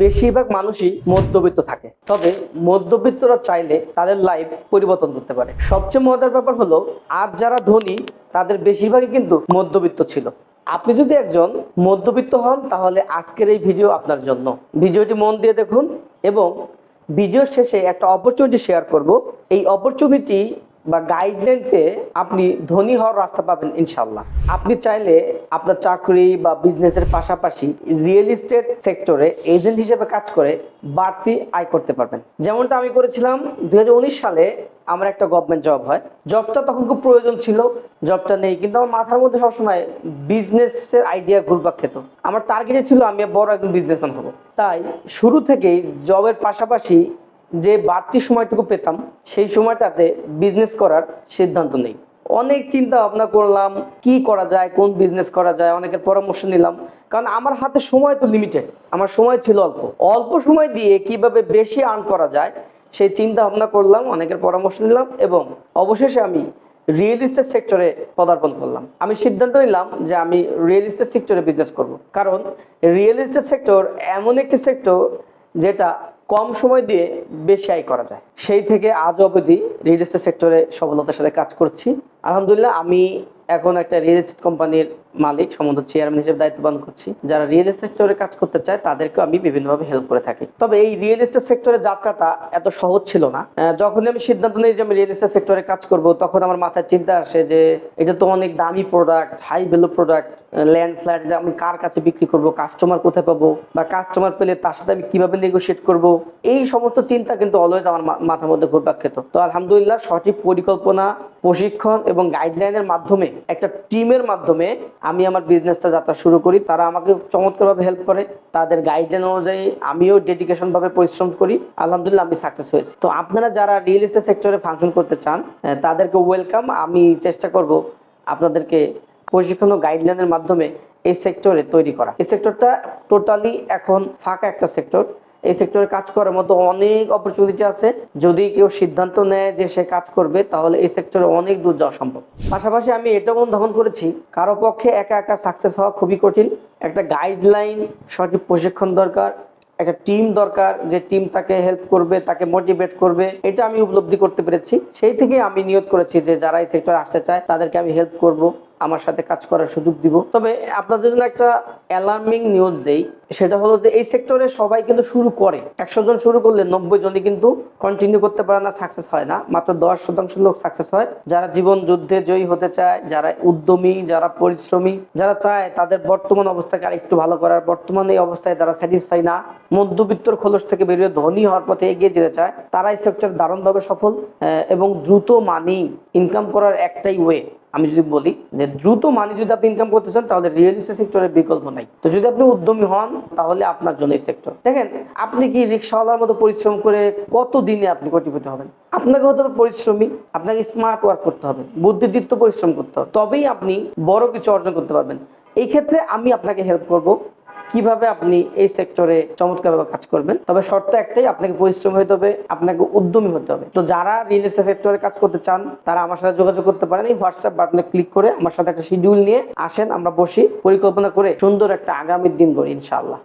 বেশিরভাগ মানুষই মধ্যবিত্ত থাকে, তবে মধ্যবিত্তরা চাইলে তাদের লাইফ পরিবর্তন করতে পারে। সবচেয়ে মজার ব্যাপার হলো, আজ যারা ধনী তাদের বেশিরভাগই কিন্তু মধ্যবিত্ত ছিল। আপনি যদি একজন মধ্যবিত্ত হন তাহলে আজকের এই ভিডিও আপনার জন্য। ভিডিওটি মন দিয়ে দেখুন এবং ভিডিওর শেষে একটা অপরচুনিটি শেয়ার করব। এই অপরচুনিটি বা গাইডলাইন পেয়ে আপনি ধনী হওয়ার রাস্তা পাবেন ইনশাল্লাহ। আপনি চাইলে আপনার চাকরি বা বিজনেসের পাশাপাশি রিয়েল এস্টেট সেক্টরে এজেন্ট হিসেবে কাজ করে বাড়তি আয় করতে পারবেন। যেমনটা আমি করেছিলাম 2019 সালে। আমার একটা গভর্নমেন্ট জব হয়, জবটা তখন খুব প্রয়োজন ছিল, জবটা নেই, কিন্তু আমার মাথার মধ্যে সবসময় বিজনেসের আইডিয়া ঘুরপাক খেত। আমার টার্গেটে ছিল আমি বড় একজন বিজনেসম্যান হব। তাই শুরু থেকেই জবের পাশাপাশি যে বাড়তি সময়টুকু পেতাম সেই সময়টাতে বিজনেস করার সিদ্ধান্ত নেই। অনেক চিন্তা ভাবনা করলাম, কি করা যায়, কোন বিজনেস করা যায়, অনেকের পরামর্শ নিলাম, কারণ আমার হাতে সময় তো লিমিটেড, আমার সময় ছিল অল্প। অল্প সময় দিয়ে কিভাবে বেশি আর্ন করা যায় সেই চিন্তা ভাবনা করলাম, অনেকের পরামর্শ নিলাম এবং অবশেষে আমি রিয়েল এস্টেট সেক্টরে পদার্পণ করলাম। আমি সিদ্ধান্ত নিলাম যে আমি রিয়েল এস্টেট সেক্টরে বিজনেস করব, কারণ রিয়েল এস্টেট সেক্টর এমন একটি সেক্টর যেটা কম সময় দিয়ে বেশি আয় করা যায়। সেই থেকে আজ অবধি রিয়েল এস্টেট সেক্টরে সফলতার সাথে কাজ করছি। আলহামদুলিল্লাহ, আমি এখন একটা রিয়েল এস্টেট কোম্পানির মালিক, সম্ভবত চেয়ারম্যান হিসেবে দায়িত্ব পালন করছি। যারা রিয়েল এস্টেট সেক্টরে কাজ করতে চায় তাদেরকে আমি বিভিন্নভাবে হেল্প করে থাকি। তবে এই রিয়েল এস্টেট সেক্টরের যাত্রাটা এত সহজ ছিল না। যখন আমি সিদ্ধান্ত নিই যে আমি রিয়েল এস্টেট সেক্টরে কাজ করব, তখন আমার মাথায় চিন্তা আসে যে এটা তো অনেক দামি product, high value product. Land flat আমি কার কাছে বিক্রি করব, কাস্টমার কোথায় পাবো, বা কাস্টমার পেলে তার সাথে আমি কিভাবে নেগোশিয়েট করব, এই সমস্ত চিন্তা কিন্তু অলওয়েজ আমার মাথার মধ্যে ঘুরপাক খেত। তো আলহামদুলিল্লাহ, সঠিক পরিকল্পনা, প্রশিক্ষণ এবং গাইডলাইনের মাধ্যমে, একটা টিমের মাধ্যমে আমি আমার বিজনেসটা যাত্রা শুরু করি। তারা আমাকে চমৎকারভাবে হেল্প করে, তাদের গাইডলাইন অনুযায়ী আমিও ডেডিকেশন ভাবে পরিশ্রম করি। আলহামদুলিল্লাহ, আমি সাকসেস হয়েছি। তো আপনারা যারা রিয়েল এস্টেট সেক্টরে ফাংশন করতে চান তাদেরকে ওয়েলকাম। আমি চেষ্টা করব আপনাদেরকে প্রশিক্ষণ ও গাইডলাইনের মাধ্যমে এই সেক্টরে তৈরি করা। এই সেক্টরটা টোটালি এখন ফাঁকা একটা সেক্টর। এই সেক্টরে কাজ করার মতো অনেক অপরচুনিটি আছে। যদি কেউ সিদ্ধান্ত নেয় যে সে কাজ করবে, তাহলে এই সেক্টরে অনেক দূর যাওয়া সম্ভব। পাশাপাশি আমি এটা অনুধাবন করেছি, কারো পক্ষে একা একা সাকসেস হওয়া খুবই কঠিন। একটা গাইডলাইন, সঠিক প্রশিক্ষণ দরকার, একটা টিম দরকার, যে টিম তাকে হেল্প করবে, তাকে মোটিভেট করবে। এটা আমি উপলব্ধি করতে পেরেছি। সেই থেকে আমি নিয়ত করেছি যে যারা এই সেক্টরে আসতে চায় তাদেরকে আমি হেল্প করব, আমার সাথে কাজ করার সুযোগ দিব। তবে আপনাদের জন্য একটা অ্যালার্মিং নিউজ দেই, সেটা হলো যে এই সেক্টরে সবাই কিন্তু শুরু করে। 100 জন শুরু করলে 90 জনই কিন্তু কন্টিনিউ করতে পারে না, সাকসেস হয় না। মাত্র 10% লোক সাকসেস হয়। যারা জীবন যুদ্ধে জয়ী হতে চায়, যারা উদ্যমী, যারা পরিশ্রমী, যারা চায় তাদের বর্তমান অবস্থাকে আরেকটু ভালো করার, বর্তমান এই অবস্থায় তারা স্যাটিসফাই না, মধ্যবিত্তর খোলস থেকে বেরিয়ে ধনী হওয়ার পথে এগিয়ে যেতে চায়, তারা এই সেক্টর দারুণভাবে সফল। এবং দ্রুত মানি ইনকাম করার একটাই ওয়ে, আমি যদি বলি যে দ্রুত মানি যদি আপনি ইনকাম করতে চান তাহলে রিয়েল এস্টেট সেক্টরের বিকল্প নাই। তো যদি আপনি উদ্যমী হন তাহলে আপনার জন্য এই সেক্টর। দেখেন, আপনি কি রিক্সাওয়ালার মতো পরিশ্রম করে কত দিনে আপনি কোটিপতি হবেন? আপনাকে হতে হবে পরিশ্রমী, আপনাকে স্মার্ট ওয়ার্ক করতে হবে, বুদ্ধিদীপ্ত পরিশ্রম করতে হবে, তবেই আপনি বড় কিছু অর্জন করতে পারবেন। এই ক্ষেত্রে আমি আপনাকে হেল্প করব কিভাবে আপনি এই সেক্টরে চমৎকারভাবে কাজ করবেন। তবে শর্ত একটাই, আপনাকে পরিশ্রম হতে হবে, আপনাকে উদ্যমী হতে হবে। তো যারা রিয়েল এস্টেট সেক্টরে কাজ করতে চান তারা আমার সাথে যোগাযোগ করতে পারেন। এই হোয়াটসঅ্যাপ বাটনে ক্লিক করে আমার সাথে একটা শিডিউল নিয়ে আসেন, আমরা বসি, পরিকল্পনা করে সুন্দর একটা আগামীর দিন গড়ি ইনশাআল্লাহ।